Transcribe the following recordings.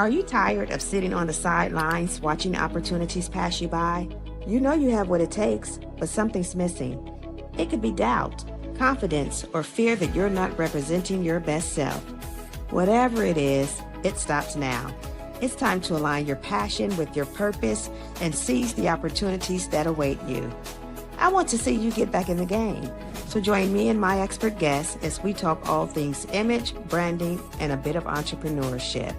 Are you tired of sitting on the sidelines watching opportunities pass you by? You know you have what it takes, but something's missing. It could be doubt, confidence, or fear that you're not representing your best self. Whatever it is, it stops now. It's time to align your passion with your purpose and seize the opportunities that await you. I want to see you get back in the game. So join me and my expert guests as we talk all things image, branding, and a bit of entrepreneurship.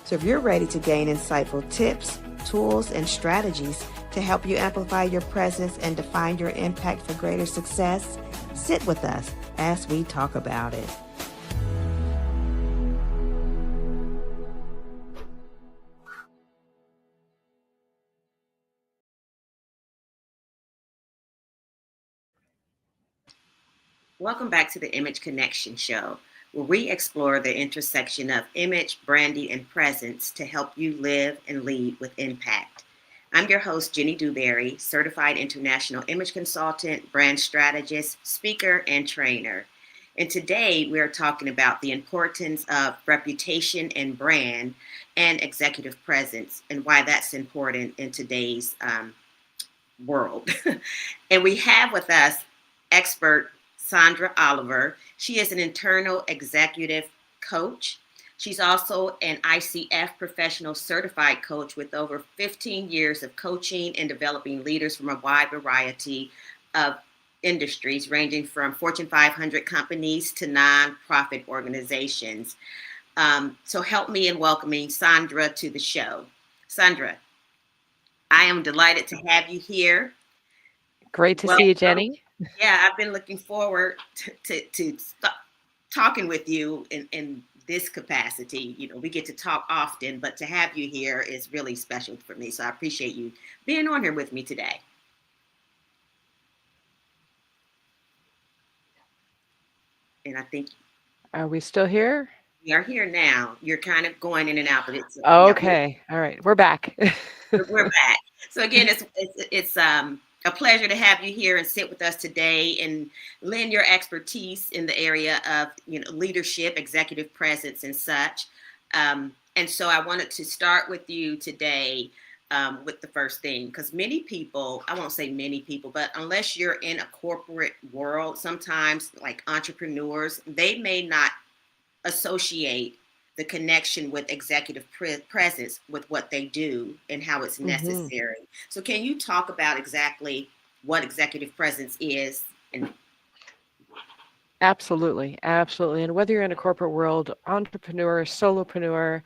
So if you're ready to gain insightful tips, tools, and strategies to help you amplify your presence and define your impact for greater success, sit with us as we talk about it. Welcome back to the Image Connection Show, where we explore the intersection of image, branding, and presence to help you live and lead with impact. I'm your host, Jenny Dewberry, certified international image consultant, brand strategist, speaker, and trainer. And today we're talking about the importance of reputation and brand and executive presence and why that's important in today's world. And we have with us expert Sandra Oliver. She is an internal executive coach. She's also an ICF professional certified coach with over 15 years of coaching and developing leaders from a wide variety of industries, ranging from Fortune 500 companies to nonprofit organizations. So help me in welcoming Sandra to the show. Sandra, I am delighted to have you here. Great to see you, Jenny. Yeah, I've been looking forward to talking with you in this capacity. You know, we get to talk often, but to have you here is really special for me. So I appreciate you being on here with me today. And I think Are we still here? we are here now. You're kind of going in and out, but it's Okay. All right. We're back. we're back. So again, it's a pleasure to have you here and sit with us today and lend your expertise in the area of leadership, executive presence, and such. And so I wanted to start with you today with the first thing, because many people, I won't say many people, but unless you're in a corporate world, sometimes like entrepreneurs, they may not associate the connection with executive presence with what they do and how it's necessary. So can you talk about exactly what executive presence is? Absolutely. Absolutely. And whether you're in a corporate world, entrepreneur, solopreneur,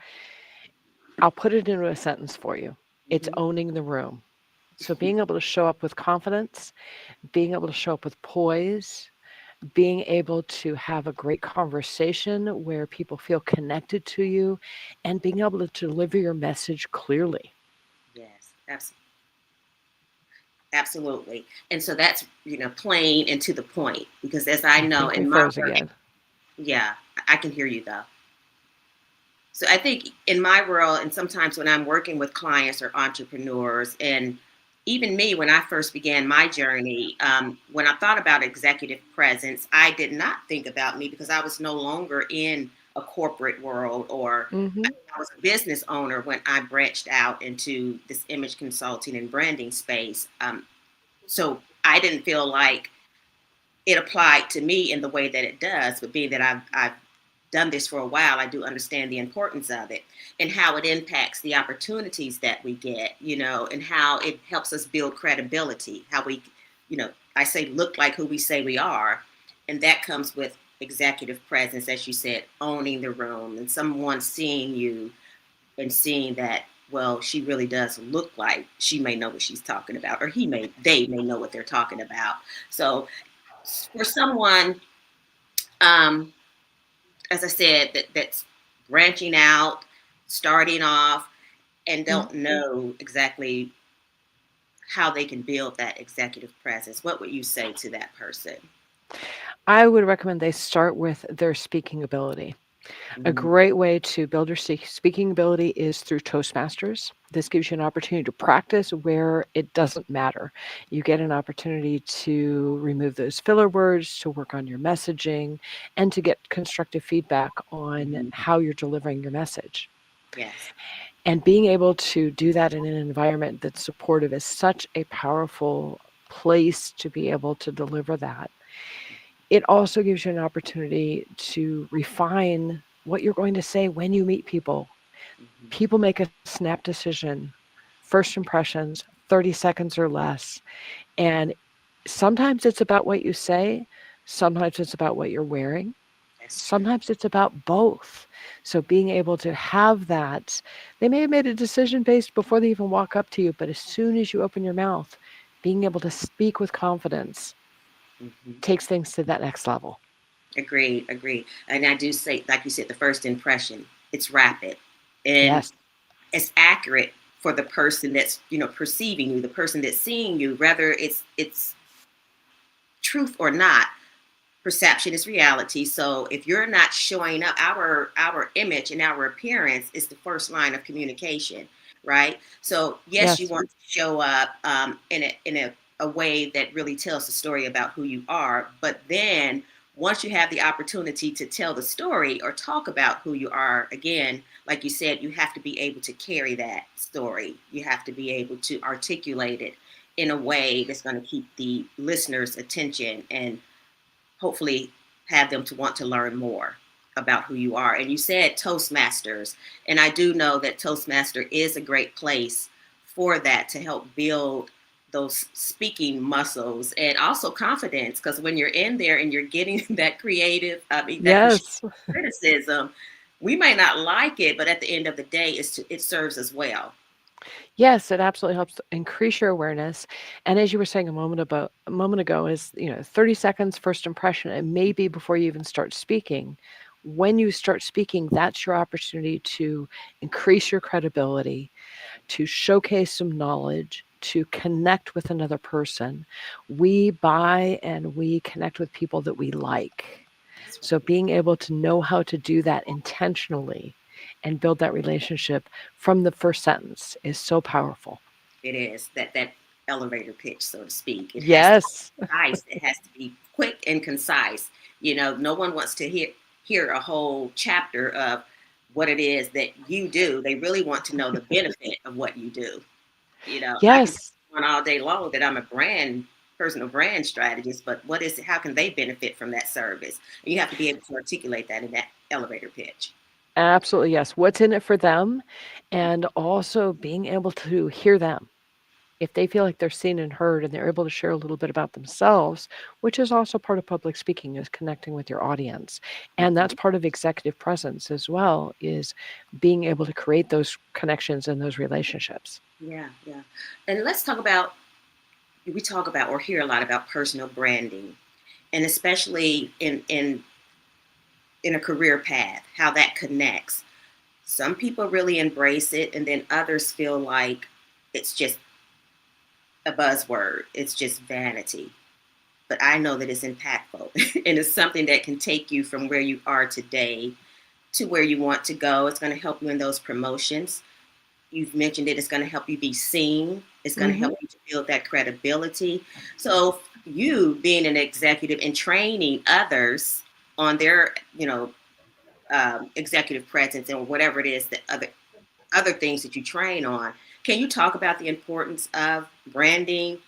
I'll put it into a sentence for you. It's owning the room. So being able to show up with confidence, being able to show up with poise, being able to have a great conversation where people feel connected to you, and being able to deliver your message clearly. Yes, absolutely. And so that's, plain and to the point, because as I know in my work, again. Yeah, I can hear you though. So I think in my world, and sometimes when I'm working with clients or entrepreneurs, and even me, when I first began my journey, when I thought about executive presence, I did not think about me because I was no longer in a corporate world, or I was a business owner when I branched out into this image consulting and branding space. So I didn't feel like it applied to me in the way that it does, but being that I've done this for a while, I do understand the importance of it and how it impacts the opportunities that we get, and how it helps us build credibility, how we, I say, look like who we say we are. And that comes with executive presence, as you said, owning the room and someone seeing you and seeing that, well, she really does look like she may know what she's talking about, or they may know what they're talking about. So for someone, as I said, that's branching out, starting off, and don't know exactly how they can build that executive presence, what would you say to that person? I would recommend they start with their speaking ability. A great way to build your speaking ability is through Toastmasters. This gives you an opportunity to practice where it doesn't matter. You get an opportunity to remove those filler words, to work on your messaging, and to get constructive feedback on how you're delivering your message. Yes. And being able to do that in an environment that's supportive is such a powerful place to be able to deliver that. It also gives you an opportunity to refine what you're going to say when you meet people. Hmm. People make a snap decision, first impressions, 30 seconds or less. And sometimes it's about what you say, sometimes it's about what you're wearing, That's true. sometimes it's about both. So being able to have that, they may have made a decision based before they even walk up to you, but as soon as you open your mouth, being able to speak with confidence Hmm. takes things to that next level. Agreed, agreed. And I do say, like you said, the first impression, it's rapid and Yes. it's accurate for the person that's, perceiving you, the person that's seeing you, whether it's truth or not. Perception is reality. So if you're not showing up, our image and our appearance is the first line of communication, right? So yes, you Yes. want to show up in a way that really tells the story about who you are, but then once you have the opportunity to tell the story or talk about who you are, again, like you said, you have to be able to carry that story. You have to be able to articulate it in a way that's going to keep the listener's attention and hopefully have them to want to learn more about who you are. And you said Toastmasters, and I do know that Toastmaster is a great place for that to help build those speaking muscles and also confidence. Because when you're in there and you're getting that creative, I mean, that Yes. criticism, we may not like it, but at the end of the day, it serves as well. Yes, it absolutely helps increase your awareness. And as you were saying a moment ago, is 30 seconds first impression, and maybe before you even start speaking. When you start speaking, that's your opportunity to increase your credibility, to showcase some knowledge, to connect with another person. We buy and we connect with people that we like. That's So right. being able to know how to do that intentionally and build that relationship from the first sentence is so powerful. It is that elevator pitch, so to speak. It has to be Yes. concise. It has to be quick and concise. No one wants to hear a whole chapter of what it is that you do. They really want to know the benefit of what you do. I can Yes. go on all day long that I'm a personal brand strategist, but what is it? How can they benefit from that service? And you have to be able to articulate that in that elevator pitch. Absolutely. Yes. What's in it for them? And also being able to hear them. If they feel like they're seen and heard and they're able to share a little bit about themselves, which is also part of public speaking, is connecting with your audience. And that's Mhm. part of executive presence as well, is being able to create those connections and those relationships. Yeah, yeah. And let's talk about, we talk about or hear a lot about personal branding, and especially in a career path, how that connects. Some people really embrace it, and then others feel like it's just a buzzword, it's just vanity. But I know that it's impactful and it's something that can take you from where you are today to where you want to go. It's going to help you in those promotions. You've mentioned it, it's going to help you be seen, it's going to Hmm. help you to build that credibility. So, you being an executive and training others on their, executive presence and whatever it is that other things that you train on. Can you talk about the importance of branding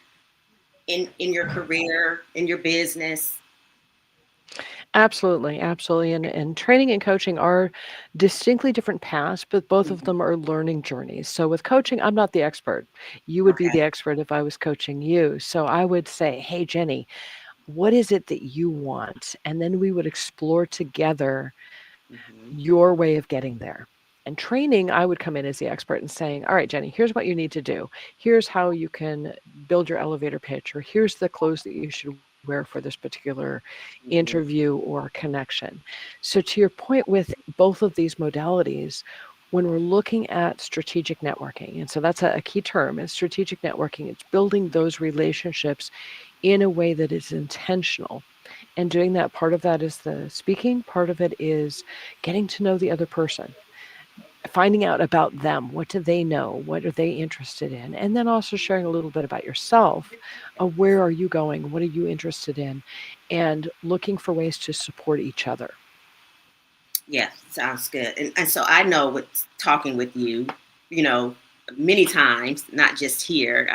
in your career, in your business? Absolutely, absolutely. And training and coaching are distinctly different paths, but both of Mhm. them are learning journeys. So with coaching, I'm not the expert. You would be Okay. the expert if I was coaching you. So I would say, hey, Jenny, what is it that you want? And then we would explore together Hmm. your way of getting there. And training, I would come in as the expert and saying, all right, Jenny, here's what you need to do. Here's how you can build your elevator pitch, or here's the clothes that you should wear for this particular Hmm. interview or connection. So, to your point with both of these modalities, when we're looking at strategic networking, and so that's a key term, is strategic networking, it's building those relationships in a way that is intentional. And doing that, part of that is the speaking, part of it is getting to know the other person, finding out about them. What do they know? What are they interested in? And then also sharing a little bit about yourself. Where are you going? What are you interested in? And looking for ways to support each other. Yeah, sounds good. And so I know with talking with you, you know, many times, not just here,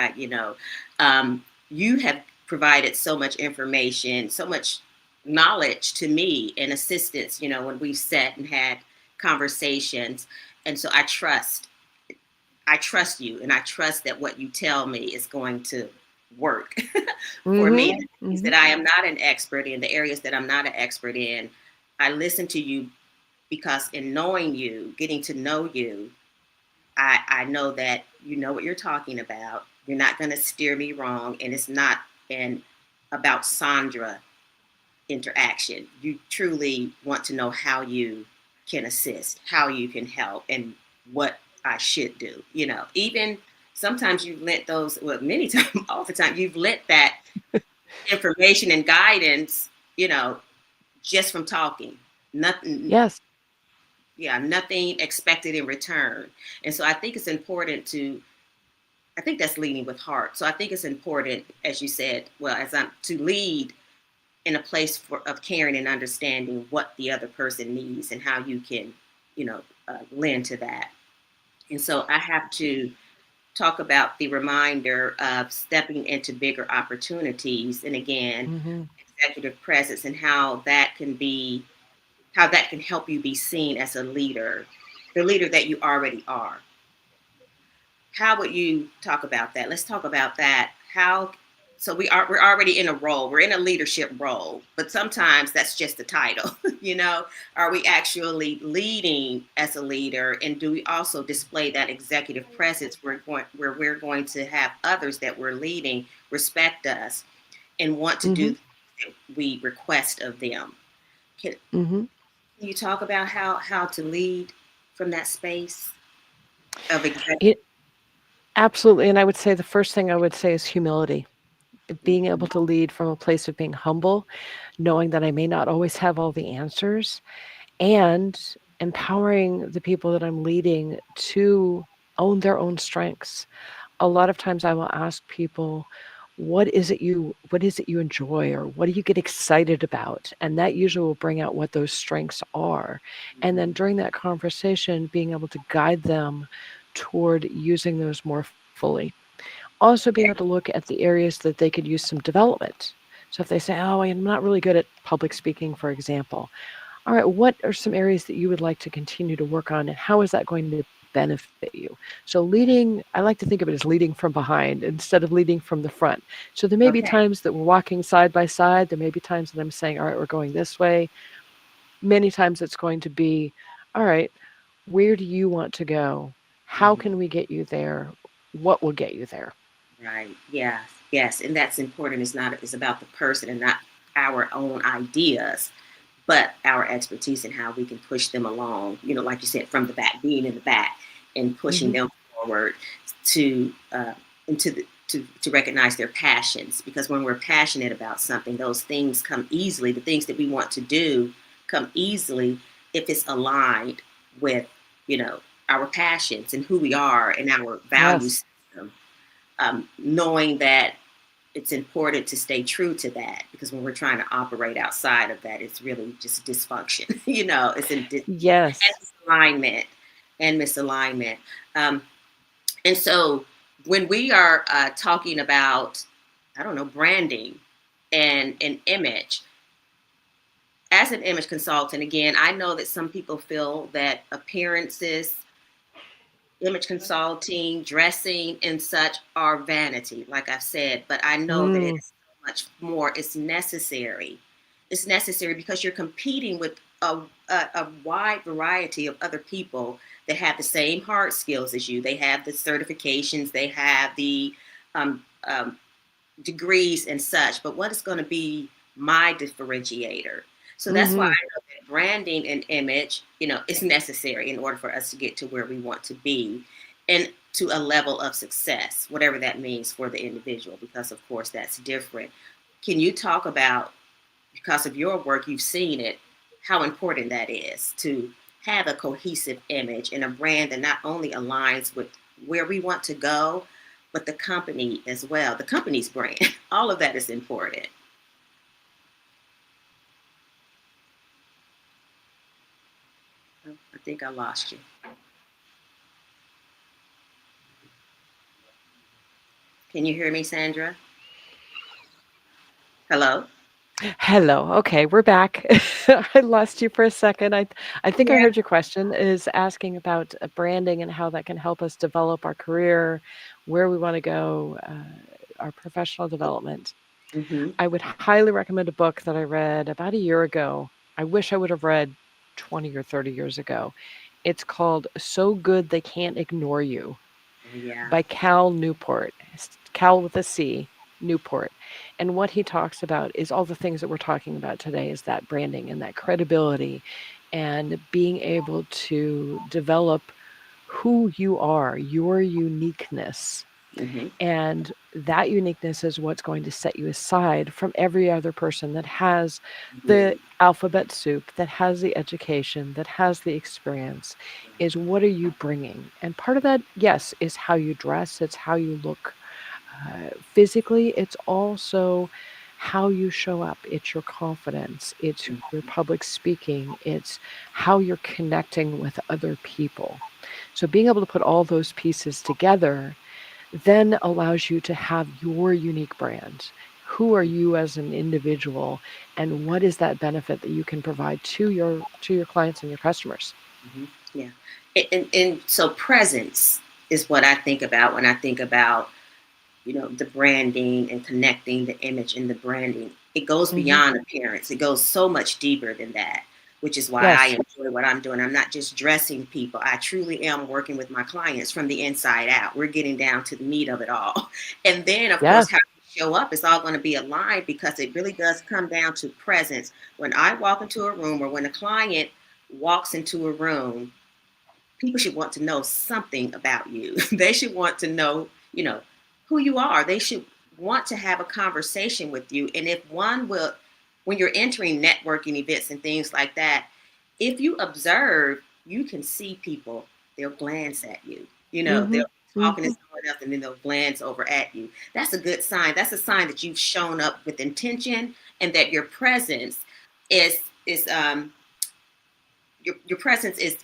you have provided so much information, so much knowledge to me and assistance, when we've sat and had conversations. And so I trust you, and I trust that what you tell me is going to work for me. Mm-hmm. The things Mm-hmm. that I am not an expert in, the areas that I'm not an expert in, I listen to you because in knowing you, getting to know you, I know that you know what you're talking about. You're not going to steer me wrong, and it's not an about Sandra interaction. You truly want to know how you can assist, how you can help, and what I should do. Even sometimes you've lent those, well, many times, all the time, you've lent that information and guidance, just from talking. Nothing, Yes. yeah, nothing expected in return. And so I think it's important I think that's leading with heart. So I think it's important, as you said, well, as I'm to lead in a place of caring and understanding what the other person needs and how you can, lend to that. And so I have to talk about the reminder of stepping into bigger opportunities. And again, Mm-hmm. executive presence and how that can help you be seen as a leader, the leader that you already are. How would you talk about that? Let's talk about that. So we're already in a role. We're in a leadership role, but sometimes that's just a title, Are we actually leading as a leader, and do we also display that executive presence where we're going to have others that we're leading respect us and want to Mm-hmm. do what we request of them? Can Mm-hmm. you talk about how to lead from that space of executive? It, absolutely. And I would say the first thing I would say is humility. Being able to lead from a place of being humble, knowing that I may not always have all the answers, and empowering the people that I'm leading to own their own strengths. A lot of times I will ask people, what is it you enjoy, or what do you get excited about? And that usually will bring out what those strengths are. And then during that conversation, being able to guide them toward using those more fully. Also being able to look at the areas that they could use some development. So if they say, oh, I'm not really good at public speaking, for example, all right, what are some areas that you would like to continue to work on, and how is that going to benefit you? So leading, I like to think of it as leading from behind instead of leading from the front. So there may be Okay. times that we're walking side by side. There may be times that I'm saying, all right, we're going this way. Many times it's going to be, all right, where do you want to go? How Mhm. can we get you there? What will get you there? Right. Yes. Yes. And that's important. It's about the person and not our own ideas, but our expertise and how we can push them along, like you said, from the back, being in the back and pushing Hmm. them forward to into to recognize their passions. Because when we're passionate about something, those things come easily. The things that we want to do come easily if it's aligned with, our passions and who we are and our value Yes. system. Knowing that it's important to stay true to that, because when we're trying to operate outside of that, it's really just dysfunction. It's in Yes. misalignment and misalignment. Um, and so when we are talking about, I don't know, branding and an image, as an image consultant, again, I know that some people feel that appearances, image consulting, dressing, and such are vanity, like I've said, but I know that it Mm, is so much more. It's necessary. It's necessary because you're competing with a wide variety of other people that have the same hard skills as you. They have the certifications, they have the degrees and such, but what is going to be my differentiator? So that's why I hmm. know that branding and image, is necessary in order for us to get to where we want to be and to a level of success, whatever that means for the individual, because of course that's different. Can you talk about, because of your work, you've seen it, how important that is to have a cohesive image and a brand that not only aligns with where we want to go, but the company as well, the company's brand. All of that is important. think I lost you. Can you hear me, Sandra? Hello? Hello. Okay, we're back. I lost you for a second. I think I Yeah. heard your question is asking about branding and how that can help us develop our career, where we want to go, our professional development. Mm-hmm. I would highly recommend a book that I read about a year ago. I wish I would have read 20 or 30 years ago. It's called So Good They Can't Ignore You Oh, yeah. by Cal Newport. Cal with a C, Newport. And what he talks about is all the things that we're talking about today is that branding and that credibility and being able to develop who you are, your uniqueness. Mm-hmm. And that uniqueness is what's going to set you aside from every other person that has the Mm-hmm. alphabet soup, that has the education, that has the experience, is what are you bringing? And part of that, yes, is how you dress, it's how you look physically, it's also how you show up. It's your confidence, it's your public speaking, it's how you're connecting with other people. So being able to put all those pieces together then allows you to have your unique brand. Who are you as an individual, and what is that benefit that you can provide to your clients and your customers? Mm-hmm. Yeah. And so presence is what I think about when I think about, the branding and connecting the image and the branding. It goes Hmm. beyond appearance. It goes so much deeper than that, which is why I Yes. enjoy what I'm doing. I'm not just dressing people. I truly am working with my clients from the inside out. We're getting down to the meat of it all. And then, of Yeah. course, how you show up is all going to be aligned because it really does come down to presence. When I walk into a room or when a client walks into a room, people should want to know something about you. They should want to know, who you are. They should want to have a conversation with you. And if one will, when you're entering networking events and things like that, if you observe, you can see people, they'll glance at you. They'll Hmm. be talking to Hmm. someone else and then they'll glance over at you. That's a good sign. That's a sign that you've shown up with intention and that your presence is your presence is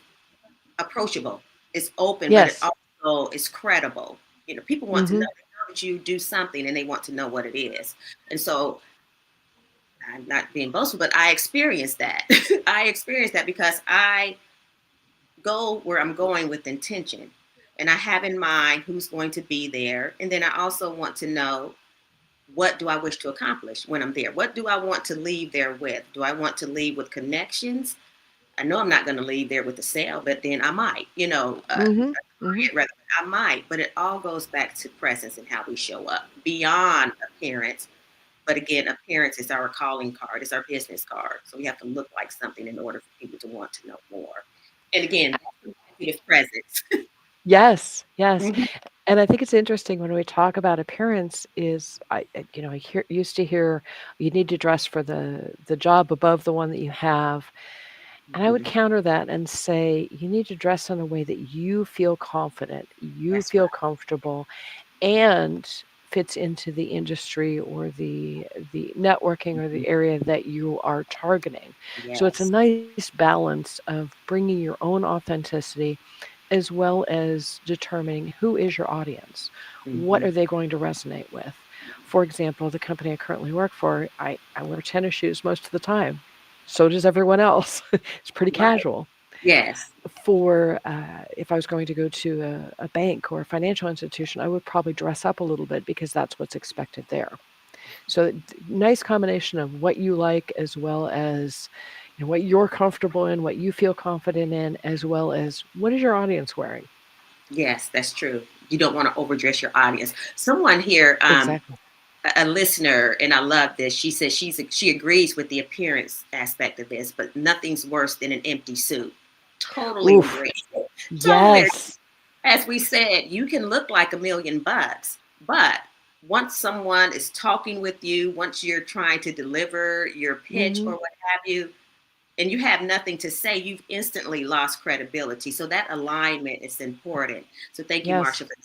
approachable, it's open, but it Yes. also is credible. People want to know, Hmm. they know that you do something and they want to know what it is. And so I'm not being boastful, but I experienced that. I experienced that because I go where I'm going with intention. And I have in mind who's going to be there. And then I also want to know, what do I wish to accomplish when I'm there? What do I want to leave there with? Do I want to leave with connections? I know I'm not going to leave there with a sale, but then I might, Hmm. Hmm. rather, I might, but it all goes back to presence and how we show up beyond appearance. But again, appearance is our calling card, it's our business card. So we have to look like something in order for people to want to know more. And again, is presence. Yes. Yes. Mhm. And I think it's interesting when we talk about appearance is I used to hear you need to dress for the job above the one that you have. And I would Mhm. counter that and say you need to dress in a way that you feel confident, you That's feel right. comfortable, and fits into the industry or the networking or Mhm. the area that you are targeting. So it's a Yes. nice balance of bringing your own authenticity as well as determining who is your audience. What Hmm. are they going to resonate with? For example, the company I currently work for, I wear tennis shoes most of the time. So does everyone else. It's pretty Right. casual. Yes. For if I was going to go to a bank or a financial institution, I would probably dress up a little bit because that's what's expected there. So, nice combination of what you like as well as what you're comfortable in, what you feel confident in, as well as what is your audience wearing? Yes, that's true. You don't want to overdress your audience. Someone here, Exactly. a listener, and I love this. She says she agrees with the appearance aspect of this, but nothing's worse than an empty suit. Totally Oof. agree. Totally. Yes. As we said, you can look like $1,000,000, but once someone is talking with you, once you're trying to deliver your pitch Hmm. or what have you, and you have nothing to say, you've instantly lost credibility. So that alignment is important. So thank you, Yes. Marsha, for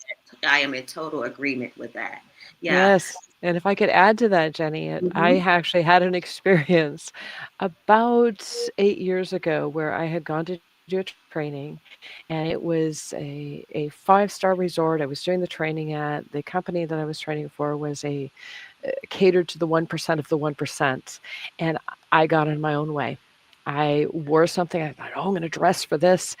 that. I am in total agreement with that. Yeah. Yes. And if I could add to that, Jenny, I Hmm. actually had an experience about 8 years ago where I had gone to do a training, and it was a 5-star resort. I was doing the training at. The company that I was training for was a catered to the 1% of the 1%, and I got in my own way. I wore something. I thought, oh, I'm going to dress for this,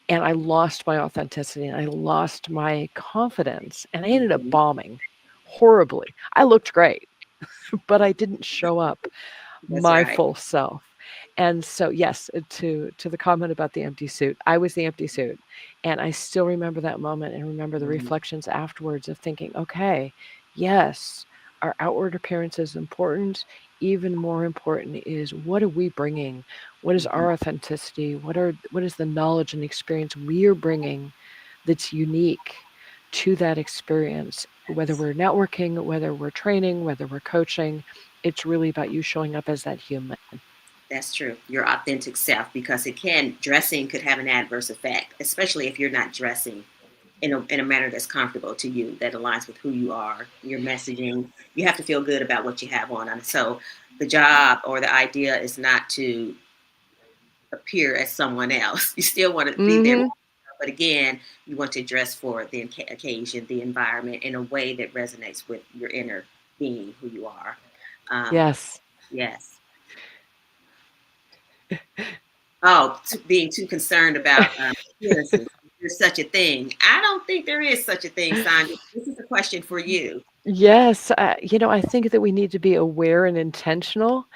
and I lost my authenticity and I lost my confidence, and I ended up Mhm. bombing horribly. I looked great, but I didn't show up That's my right. full self. And so, yes, to the comment about the empty suit, I was the empty suit, and I still remember that moment and remember the Mhm. reflections afterwards of thinking, okay, yes, our outward appearance is important. Even more important is, what are we bringing? What is Mhm. our authenticity? What is the knowledge and experience we are bringing that's unique to that experience? Whether Yes. we're networking, whether we're training, whether we're coaching, it's really about you showing up as that human. That's true. Your authentic self, because dressing could have an adverse effect, especially if you're not dressing in a manner that's comfortable to you, that aligns with who you are, your messaging. You have to feel good about what you have on. And so the job or the idea is not to appear as someone else. You still want to be there, Mm-hmm. but again, you want to dress for the occasion, the environment, in a way that resonates with your inner being, who you are. Um, Yes. yes. Oh, being too concerned about appearances. There's such a thing. I don't think there is such a thing, Sandra. This is a question for you. Yes. I think that we need to be aware and intentional.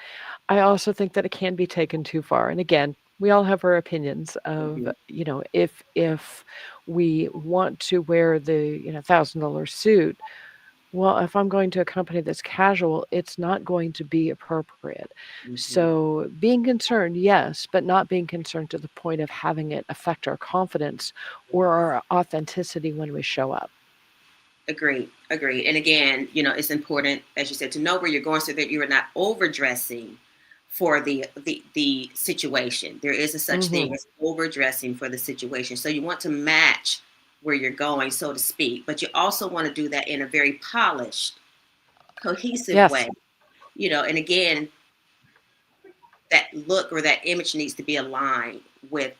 I also think that it can be taken too far. And again, we all have our opinions of, Mhm. if we want to wear the, $1,000 suit. Well, if I'm going to a company that's casual, it's not going to be appropriate. Mhm. So being concerned, yes, but not being concerned to the point of having it affect our confidence or our authenticity when we show up. Agreed. Agreed. And again, it's important, as you said, to know where you're going so that you are not overdressing for the situation. There is a such Hmm. thing as overdressing for the situation. So you want to match where you're going, so to speak, but you also want to do that in a very polished, cohesive Yes. way. And again, that look or that image needs to be aligned with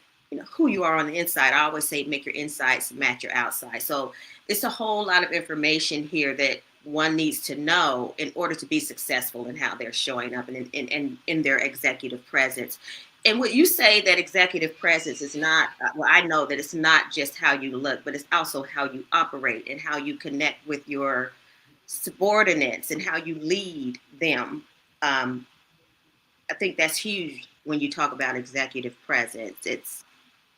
who you are on the inside. I always say make your insides match your outside. So it's a whole lot of information here that one needs to know in order to be successful in how they're showing up and in their executive presence. And what you say, that executive presence is not, well, I know that it's not just how you look, but it's also how you operate and how you connect with your subordinates and how you lead them. Um, I think that's huge when you talk about executive presence. It's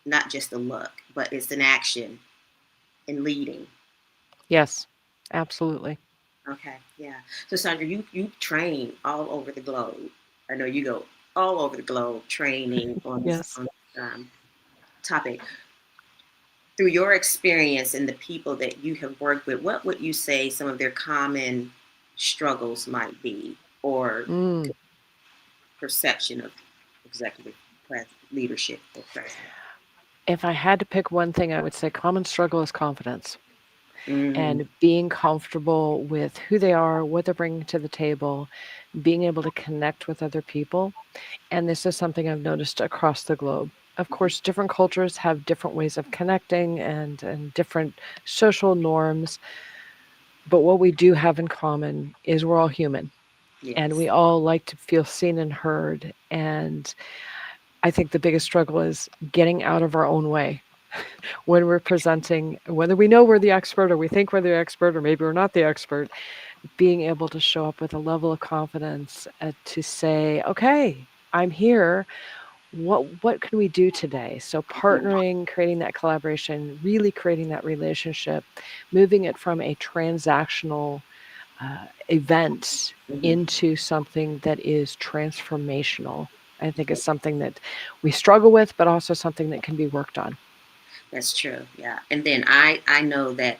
not just a look, but it's an action in leading. Yes. Absolutely. Okay, yeah. So Sandra, you train all over the globe. I know you go all over the globe training on this Yes. topic. Through your experience and the people that you have worked with, what would you say some of their common struggles might be, or Mm. perception of executive leadership or presence? If I had to pick one thing, I would say common struggle is confidence Mm-hmm. and being comfortable with who they are, what they're bringing to the table, being able to connect with other people. And this is something I've noticed across the globe. Of course, different cultures have different ways of connecting and different social norms. But what we do have in common is we're all human and we Yes. all like to feel seen and heard. And I think the biggest struggle is getting out of our own way when we're presenting, whether we know we're the expert or we think we're the expert or maybe we're not the expert, being able to show up with a level of confidence to say, okay, I'm here. What can we do today? So partnering, creating that collaboration, really creating that relationship, moving it from a transactional event Mhm. into something that is transformational. I think is something that we struggle with, but also something that can be worked on. That's true. Yeah. And then I know that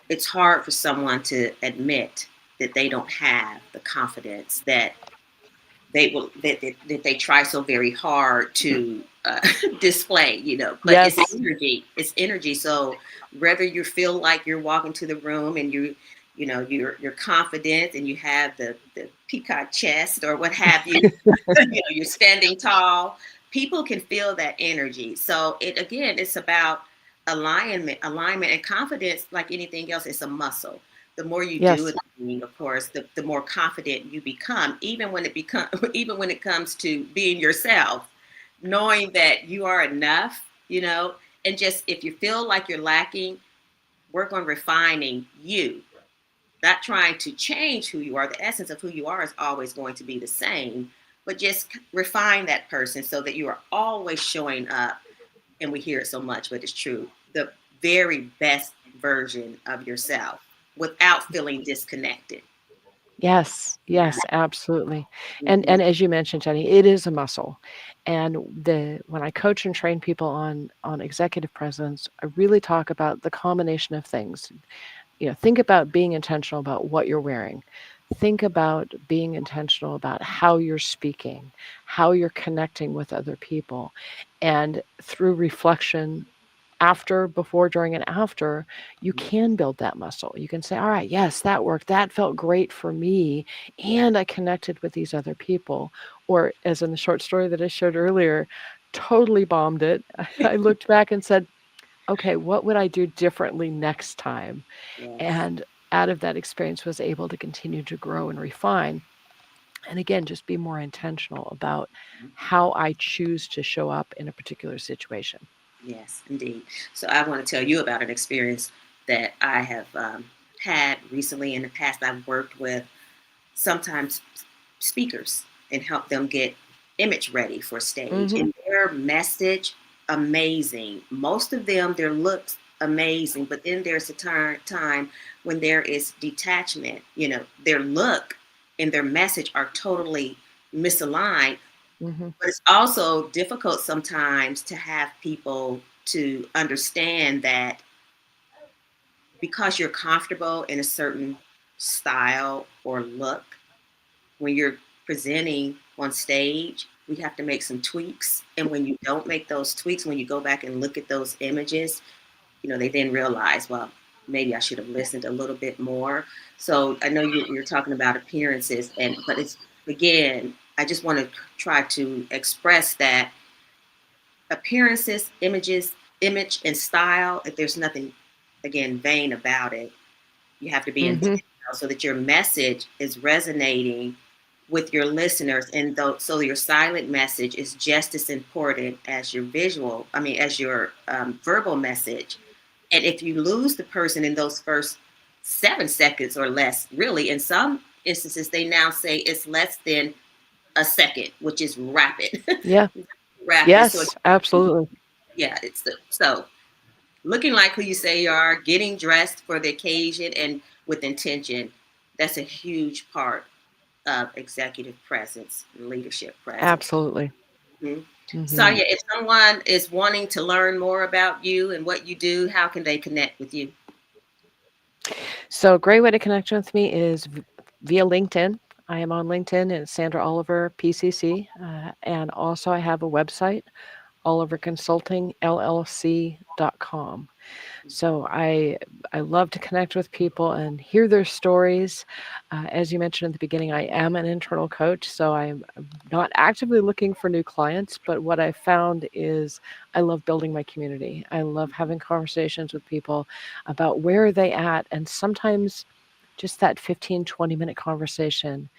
it's hard for someone to admit that they don't have the confidence that that they try so very hard to display, but it's Yes. energy. It's energy. So whether you feel like you're walking to the room and you're confident and you have the peacock chest or what have you, you're standing tall. people can feel that energy. So it's about alignment, and confidence. Like anything else, it's a muscle. The more you do Yes. it, of course, the more confident you become. Even when even when it comes to being yourself, knowing that you are enough, and just if you feel like you're lacking, work on refining you, not trying to change who you are. The essence of who you are is always going to be the same, but just refine that person so that you are always showing up. And we hear it so much, but it's true. The very best version of yourself without feeling disconnected. Yes, Yeah. yes, absolutely. Mhm. And as you mentioned, Jenny, it is a muscle. And when I coach and train people on executive presence, I really talk about the combination of things. Think about being intentional about what you're wearing. Think about being intentional about how you're speaking, how you're connecting with other people. And through reflection, after, before, during, and after, you can build that muscle. You can say, all right, yes, that worked. That felt great for me. Yeah. And I connected with these other people. Or, as in the short story that I shared earlier, totally bombed it. I looked back and said, okay, what would I do differently next time? Yes. And out of that experience was able to continue to grow and refine. And again, just be more intentional about how I choose to show up in a particular situation. Yes, indeed. So I want to tell you about an experience that I have had recently. In the past, I've worked with sometimes speakers and help them get image ready for stage. Mm-hmm. And their message, amazing. Most of them, their looks, amazing. But then there's a time when there is detachment. Their look and their message are totally misaligned. Mm-hmm. But it's also difficult sometimes to have people to understand that because you're comfortable in a certain style or look, when you're presenting on stage, we have to make some tweaks. And when you don't make those tweaks, when you go back and look at those images, they then realize, well, maybe I should have listened a little bit more. So I know you're talking about appearances, but it's, again, I just want to try to express that appearances, image and style, if there's nothing, again, vain about it, you have to be Mm-hmm. intentional so that your message is resonating with your listeners. And so your silent message is just as important as your as your verbal message. And if you lose the person in those first 7 seconds or less, really, in some instances, they now say it's less than a second, which is rapid. Yeah. Rapid. So Yes, absolutely. yeah, so looking like who you say you are, getting dressed for the occasion and with intention. That's a huge part of executive presence and leadership presence. Absolutely. Mhm. Mm-hmm. Sonia, if someone is wanting to learn more about you and what you do, how can they connect with you? So, a great way to connect with me is via LinkedIn. I am on LinkedIn and it's Sandra Oliver, PCC. And also, I have a website, oliverconsultingllc.com. So I love to connect with people and hear their stories. As you mentioned at the beginning, I am an internal coach, so I'm not actively looking for new clients. But what I found is I love building my community. I love having conversations with people about where are they at, and sometimes just that 15, 20-minute conversation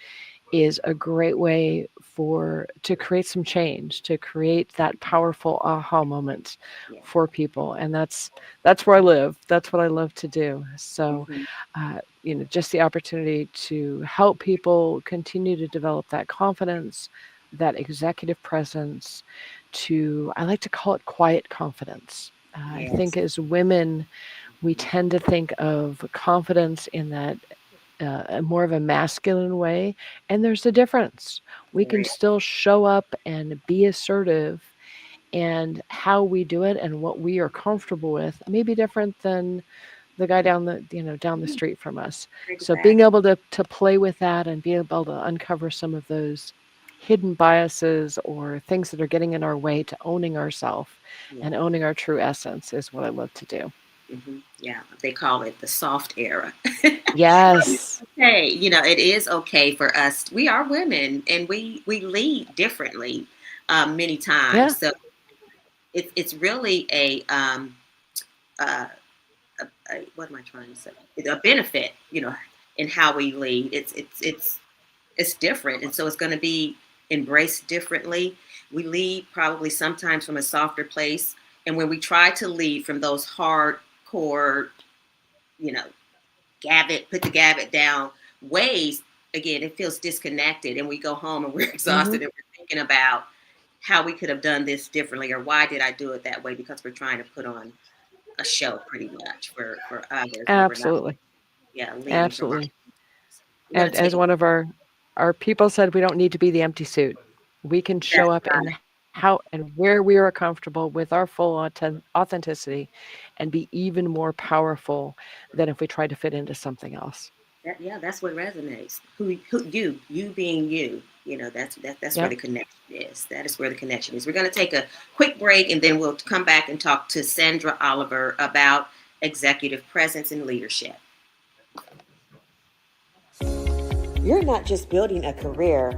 is a great way to create some change, to create that powerful aha moment Yeah. for people. And that's where I live. That's what I love to do. So, Mm-hmm. just the opportunity to help people continue to develop that confidence, that executive presence, I like to call it quiet confidence. I Yes. think as women, we tend to think of confidence in that more of a masculine way. And there's a difference. We can Right. still show up and be assertive, and how we do it and what we are comfortable with may be different than the guy down the street from us. So being Exactly. able to play with that and be able to uncover some of those hidden biases or things that are getting in our way to owning ourselves Yeah. and owning our true essence is what I love to do. Yeah. They call it the soft era. Yes. Hey, it is okay for us. We are women and we lead differently. many times. So it's really uh, what am I trying to say? It's a benefit, in how we lead. It's different, and so it's going to be embraced differently. We lead probably sometimes from a softer place, and when we try to lead from those hardcore, you know, put the gabbit down ways, again, it feels disconnected, and we go home and we're exhausted, and we're thinking about how we could have done this differently, or why did I do it that way, because we're trying to put on a show pretty much for others, and we're not, Absolutely. leading from our. Absolutely. We're going And to take as one of our people said, we don't need to be the empty suit. We can show that's up in right. how and where we are comfortable with our full authenticity and be even more powerful than if we tried to fit into something else. That's what resonates. Who you being you. That's where Yep. the connection is. That is where the connection is. We're going to take a quick break, and then we'll come back and talk to Sandra Oliver about executive presence and leadership. You're not just building a career,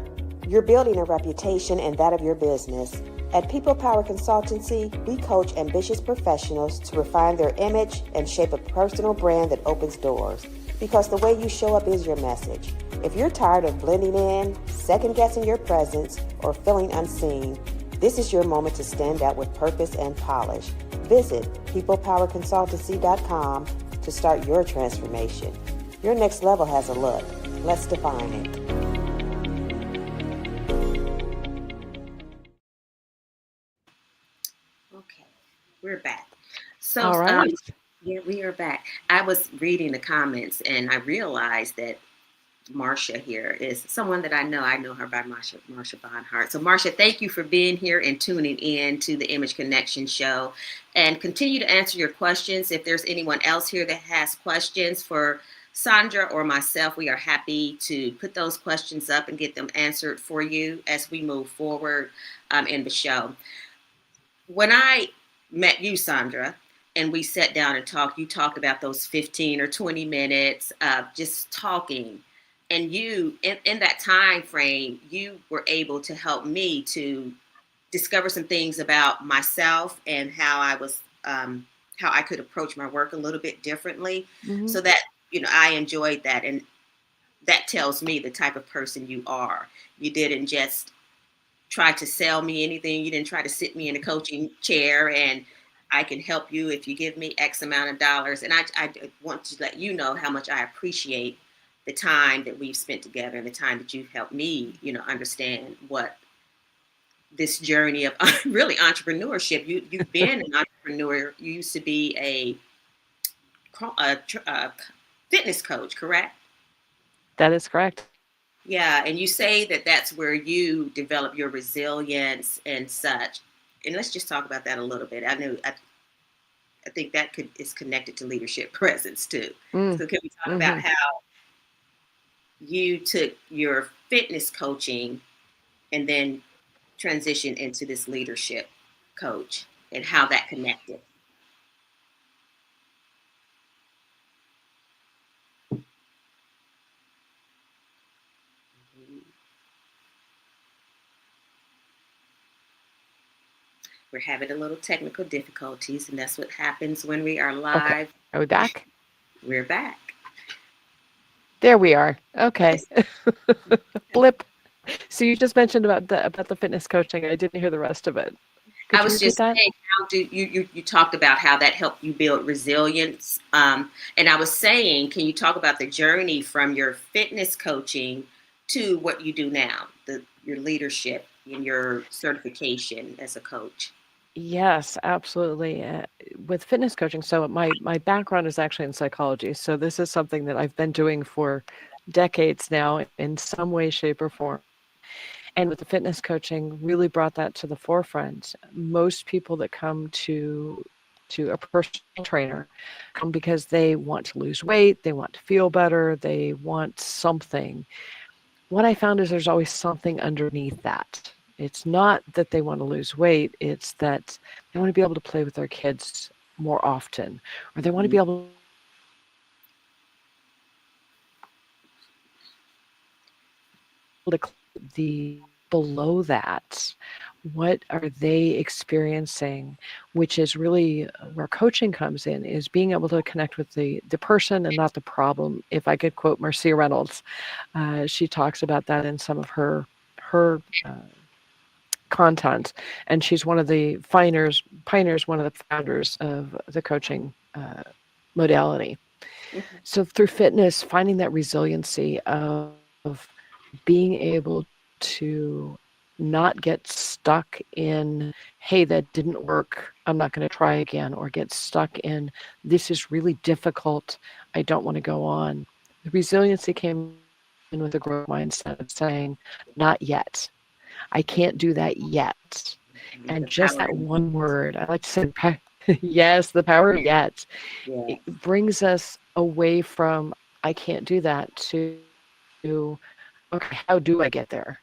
you're building a reputation and that of your business. At People Power Consultancy, we coach ambitious professionals to refine their image and shape a personal brand that opens doors. Because the way you show up is your message. If you're tired of blending in, second-guessing your presence, or feeling unseen, this is your moment to stand out with purpose and polish. Visit peoplepowerconsultancy.com to start your transformation. Your next level has a look. Let's define it. Okay, we're back. So, All right. yeah, we are back. I was reading the comments, and I realized that Marcia here is someone that I know. I know her by Marcia Bonhart. So, Marcia, thank you for being here and tuning in to the Image Connection show, and continue to answer your questions. If there's anyone else here that has questions for Sandra or myself, we are happy to put those questions up and get them answered for you as we move forward in the show. When I met you, Sandra, and we sat down and talked, you talked about those 15 or 20 minutes of just talking. And you, in that time frame, you were able to help me to discover some things about myself and how I could approach my work a little bit differently. Mm-hmm. So that, I enjoyed that. And that tells me the type of person you are. You didn't just try to sell me anything. You didn't try to sit me in a coaching chair and I can help you if you give me X amount of dollars. And I want to let you know how much I appreciate the time that we've spent together and the time that you've helped me, understand what this journey of really entrepreneurship. You've been an entrepreneur. You used to be a fitness coach, correct? That is correct. Yeah, and you say that that's where you develop your resilience and such. And let's just talk about that a little bit. I think that is connected to leadership presence too. So can we talk about Mm-hmm. how you took your fitness coaching and then transitioned into this leadership coach and how that connected? We're having a little technical difficulties, and that's what happens when we are Okay. live. Are we back? We're back. There we are. Okay. Yes. Blip. So you just mentioned about the fitness coaching. I didn't hear the rest of it. I Could you was repeat just that? saying, how do you talked about how that helped you build resilience, and I was saying, can you talk about the journey from your fitness coaching to what you do now, your leadership and your certification as a coach? Yes, absolutely. With fitness coaching, so my background is actually in psychology. So this is something that I've been doing for decades now in some way, shape, or form. And with the fitness coaching, really brought that to the forefront. Most people that come to a personal trainer come because they want to lose weight, they want to feel better, they want something. What I found is there's always something underneath that. It's not that they want to lose weight, it's that they want to be able to play with their kids more often, or they want to be Mhm. able to clean the below that? What are they experiencing? Which is really where coaching comes in, is being able to connect with the person and not the problem. If I could quote Marcia Reynolds, she talks about that in some of her content, and she's one of the pioneers, one of the founders of the coaching modality. Mhm. So through fitness, finding that resiliency of being able to not get stuck in, hey, that didn't work, I'm not going to try again, or get stuck in, this is really difficult, I don't want to go on. The resiliency came in with a growth mindset of saying, not yet. I can't do that yet. And The just that power in one word, I like to say, yes, the power of yet, yeah, it brings us away from, I can't do that, to, okay, how do I get there?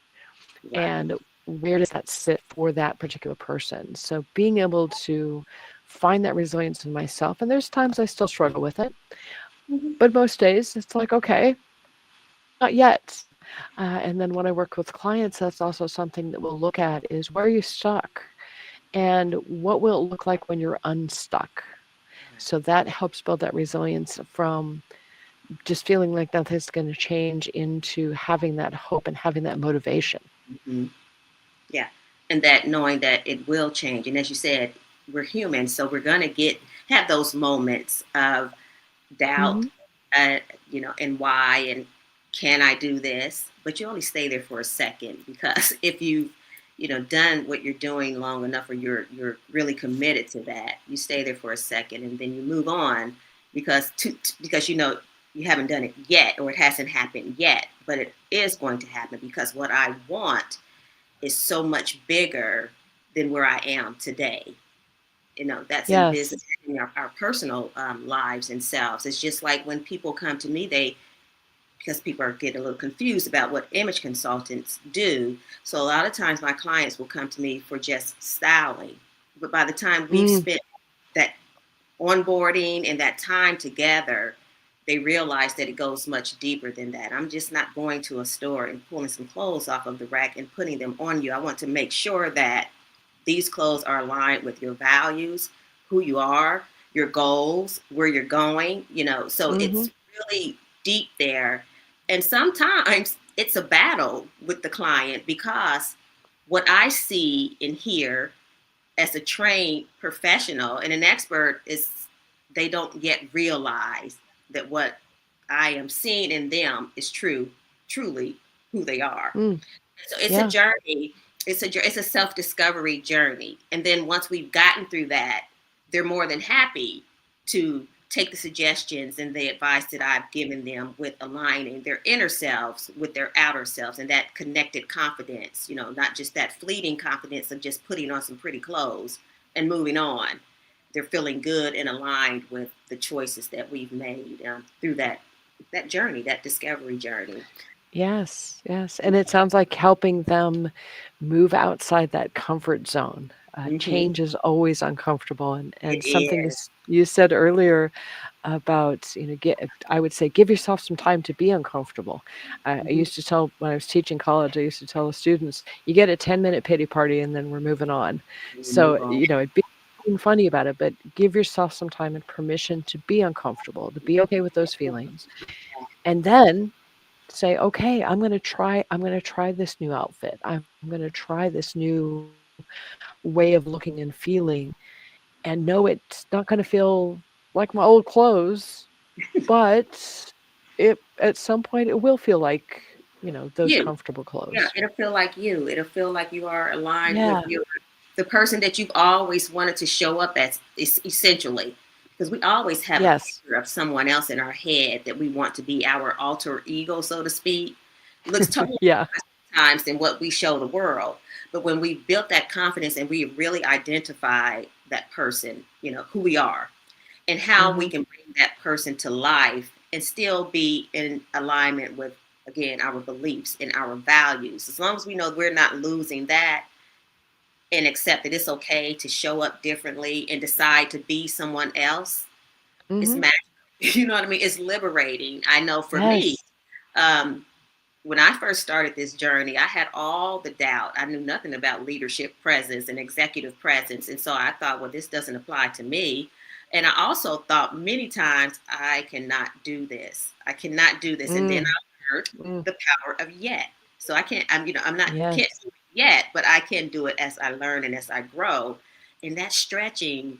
And right. where does that sit for that particular person? So being able to find that resilience in myself, and there's times I still struggle with it, Mhm. but most days it's like, okay, not yet. And then when I work with clients, that's also something that we'll look at is, where are you stuck? And what will it look like when you're unstuck? So that helps build that resilience from just feeling like nothing's going to change into having that hope and having that motivation. Mhm. Yeah, and that knowing that it will change, and as you said, we're human, so we're gonna get have those moments of doubt, Hmm. uh, and why, and can I do this? But you only stay there for a second, because if you've done what you're doing long enough, or you're really committed to that, you stay there for a second, and then you move on, because you haven't done it yet, or it hasn't happened yet, but it is going to happen, because what I want is so much bigger than where I am today. That's in business, Yes. in our personal lives and selves. It's just like when people come to me, because people are getting a little confused about what image consultants do. So a lot of times my clients will come to me for just styling. But by the time we've Mm, spent that onboarding and that time together, they realize that it goes much deeper than that. I'm just not going to a store and pulling some clothes off of the rack and putting them on you. I want to make sure that these clothes are aligned with your values, who you are, your goals, where you're going. So hmm. it's really deep there. And sometimes it's a battle with the client, because what I see and hear as a trained professional and an expert is, they don't yet realize that what I am seeing in them is truly who they are. Mm, So it's a yeah. journey. It's a self discovery journey. And then once we've gotten through that, they're more than happy to take the suggestions and the advice that I've given them, with aligning their inner selves with their outer selves, and that connected confidence. Not just that fleeting confidence of just putting on some pretty clothes and moving on. They're feeling good and aligned with the choices that we've made through that journey, that discovery journey. Yes, yes. And it sounds like helping them move outside that comfort zone. Hmm. Change is always uncomfortable. And It something is. you said earlier about, I would say, give yourself some time to be uncomfortable. I Mhm. used to tell, when I was teaching college, I used to tell the students, you get a 10-minute pity party and then we're moving on. We So, move on. it'd be being funny about it, but give yourself some time and permission to be uncomfortable, to be okay with those feelings. And then say, okay, I'm going to try this new outfit. I'm going to try this new way of looking and feeling, and know it's not going to feel like my old clothes, but at some point it will feel like, those You. comfortable Yeah, clothes. it'll feel like you. It'll feel like you are aligned with Yeah. the person that you've always wanted to show up as, essentially. Because we always have a Yes. picture of someone else in our head that we want to be our alter ego, so to speak. It looks totally Yeah. different sometimes than what we show the world. But when we built that confidence and we really identify that person, who we are, and how we Hmm. can bring that person to life and still be in alignment with, again, our beliefs and our values. As long as we know we're not losing that, and accept that it's okay to show up differently and decide to be someone else, it's Hmm. magical. You know what I mean? It's liberating. I know for me, Yes. um, when I first started this journey, I had all the doubt. I knew nothing about leadership presence and executive presence. And so I thought, well, this doesn't apply to me. And I also thought many times, I cannot do this. I cannot do this. And then Mm, I learned mm, the power of yet. So I can't, I'm not, can't yes. do it yet, but I can do it as I learn and as I grow. And that stretching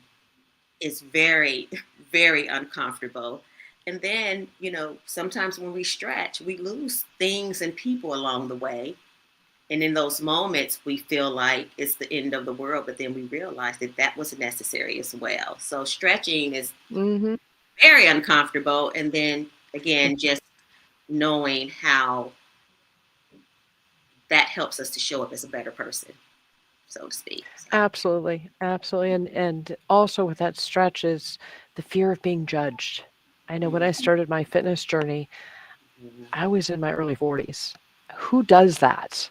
is very, very uncomfortable. And then, sometimes when we stretch, we lose things and people along the way. And in those moments, we feel like it's the end of the world, but then we realize that that was necessary as well. So stretching is Hmm. very uncomfortable. And then again, just knowing how that helps us to show up as a better person, so to speak. So, Absolutely, absolutely, and also with that stretch is the fear of being judged. I know when I mhm, started my fitness journey, mhm, I was in my early 40s. Who does that?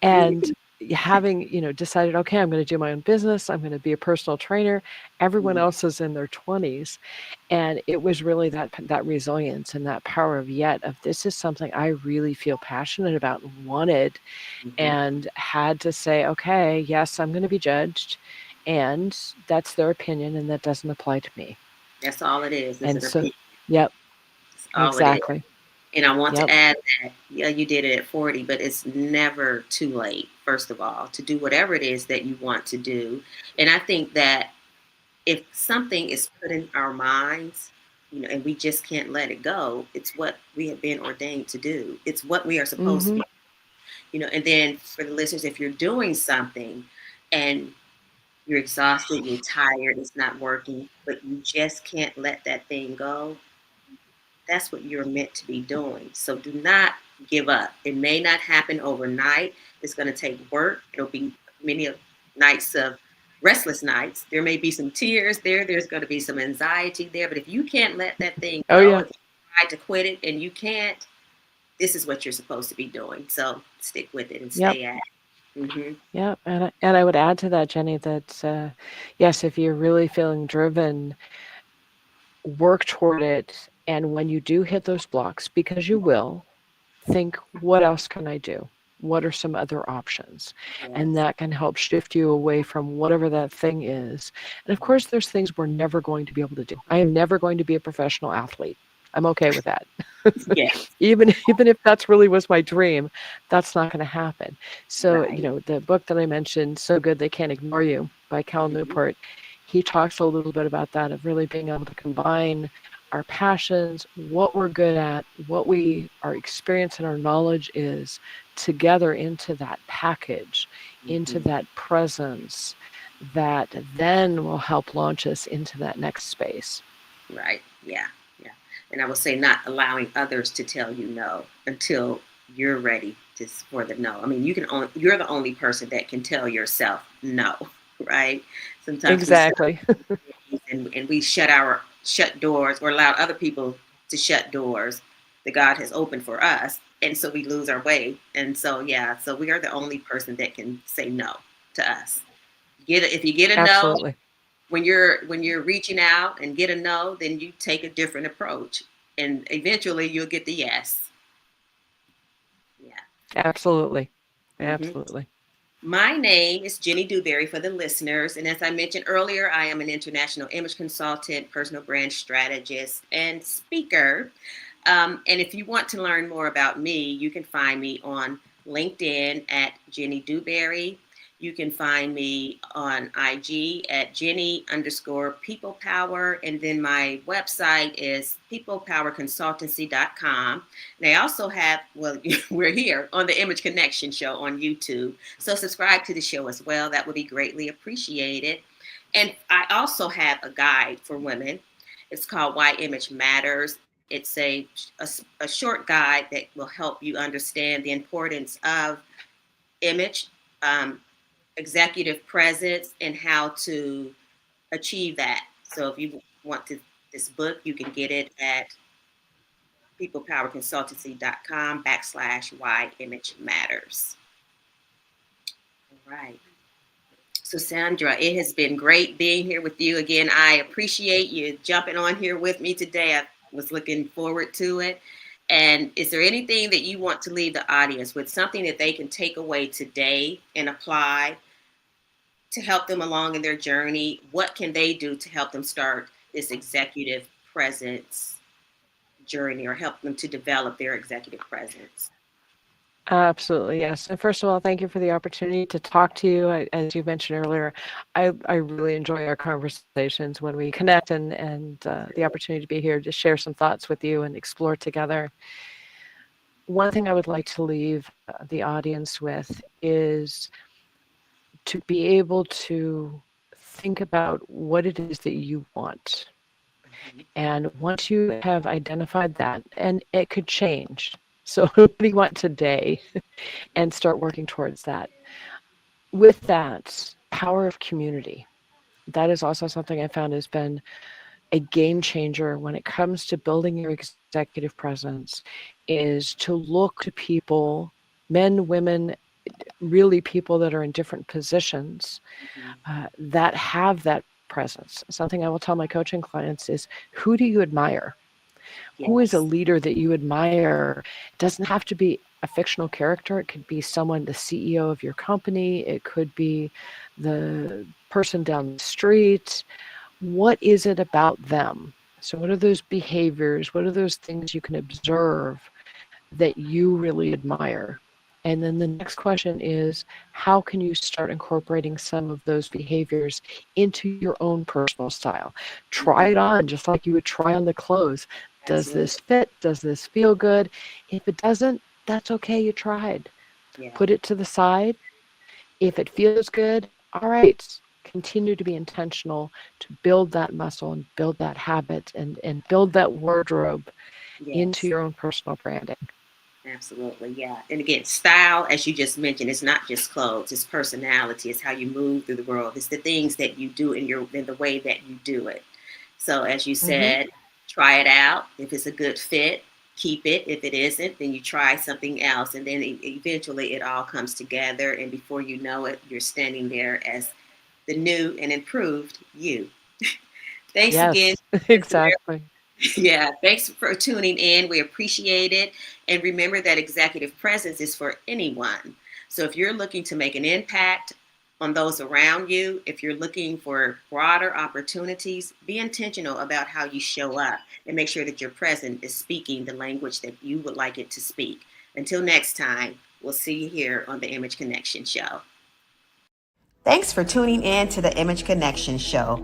And having, decided, okay, I'm going to do my own business, I'm going to be a personal trainer. Everyone mhm, else is in their 20s, and it was really that resilience and that power of yet of this is something I really feel passionate about and wanted, mhm. and had to say, okay, yes, I'm going to be judged, and that's their opinion, and that doesn't apply to me. That's all it is And an so, opinion. yep, That's all it is. exactly. And I want to Yep. add that, yeah, you did it at 40, but it's never too late, first of all, to do whatever it is that you want to do. And I think that if something is put in our minds, and we just can't let it go, it's what we have been ordained to do. It's what we are supposed to Hmm. be, and then for the listeners, if you're doing something and you're exhausted, you're tired, it's not working, but you just can't let that thing go, that's what you're meant to be doing. So do not give up. It may not happen overnight. It's going to take work. It'll be many nights of restless nights. There may be some tears there. There's going to be some anxiety there. But if you can't let that thing Oh, go, yeah. if you try to quit it and you can't, this is what you're supposed to be doing. So stick with it and Yep. stay at it. Mm-hmm. Yep. And I would add to that, Jenny, that yes, if you're really feeling driven, work toward it. And when you do hit those blocks, because you will, think, what else can I do? What are some other options? And Yes. that can help shift you away from whatever that thing is. And of course, there's things we're never going to be able to do. I am never going to be a professional athlete. I'm okay with that. Yes. Even if that's really was my dream, that's not going to happen. So, Right. the book that I mentioned, So Good They Can't Ignore You by Cal Mm-hmm. Newport, he talks a little bit about that, of really being able to combine our passions, what we're good at, what our experience and our knowledge is together into that package, into Mm-hmm. that presence that then will help launch us into that next space. Right. Yeah. Yeah. And I would say not allowing others to tell you no until you're ready for the no. I mean, you're the only person that can tell yourself no, right? Sometimes we stop Exactly. and we shut doors or allow other people to shut doors that God has opened for us. And so we lose our way. And so yeah, so we are the only person that can say no to us. If you get a no, Absolutely. when you're reaching out and get a no, then you take a different approach, and eventually you'll get the yes. Yeah. Absolutely. hmm Absolutely. My name is Jenny Dewberry for the listeners, and as I mentioned earlier, I am an international image consultant, personal brand strategist, and speaker. And if you want to learn more about me, you can find me on LinkedIn at Jenny Dewberry. You can find me on IG at Jenny underscore People Power. And then my website is peoplepowerconsultancy.com. And I also have, well, we're here on the Image Connection show on YouTube. So subscribe to the show as well. That would be greatly appreciated. And I also have a guide for women. It's called Why Image Matters. It's a short guide that will help you understand the importance of image, um, executive presence, and how to achieve that. So if you want this book, you can get it at peoplepowerconsultancy.com/why image matters. All right. So Sandra, it has been great being here with you again. I appreciate you jumping on here with me today. I was looking forward to it. And is there anything that you want to leave the audience with, something that they can take away today and apply to help them along in their journey? What can they do to help them start this executive presence journey, or help them to develop their executive presence? Absolutely, yes. And first of all, thank you for the opportunity to talk to you. As you mentioned earlier, I really enjoy our conversations when we connect, and the opportunity to be here to share some thoughts with you and explore together. One thing I would like to leave the audience with is to be able to think about what it is that you want. And once you have identified that, and it could change. So what do you want today? And start working towards that. With that, power of community. That is also something I found has been a game changer when it comes to building your executive presence, is to look to people, men, women, really people that are in different positions that have that presence. Something I will tell my coaching clients is, who do you admire? Yes. Who is a leader that you admire? It doesn't have to be a fictional character. It could be someone, the CEO of your company. It could be the person down the street. What is it about them? So what are those behaviors? What are those things you can observe that you really admire? And then the next question is, how can you start incorporating some of those behaviors into your own personal style? Try it on just like you would try on the clothes. Does this fit? Does this feel good? If it doesn't, that's okay. You tried. Yeah. Put it to the side. If it feels good, all right. Continue to be intentional to build that muscle and build that habit and build that wardrobe into your own personal branding. Absolutely, yeah. And again, style, as you just mentioned, is not just clothes. It's personality. It's how you move through the world. It's the things that you do in the way that you do it. So as you said, try it out. If it's a good fit, keep it. If it isn't, then you try something else. And then eventually it all comes together. And before you know it, you're standing there as the new and improved you. Thanks again. Exactly. Yeah, thanks for tuning in. We appreciate it. And remember that executive presence is for anyone. So if you're looking to make an impact on those around you, if you're looking for broader opportunities, be intentional about how you show up and make sure that your presence is speaking the language that you would like it to speak. Until next time, we'll see you here on the Image Connection Show. Thanks for tuning in to the Image Connection Show.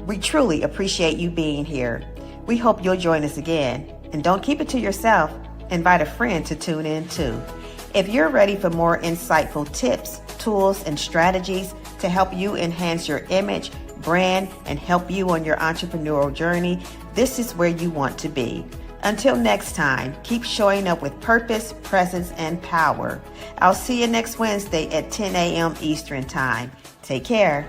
We truly appreciate you being here. We hope you'll join us again. And don't keep it to yourself. Invite a friend to tune in too. If you're ready for more insightful tips, tools, and strategies to help you enhance your image, brand, and help you on your entrepreneurial journey, this is where you want to be. Until next time, keep showing up with purpose, presence, and power. I'll see you next Wednesday at 10 a.m. Eastern Time. Take care.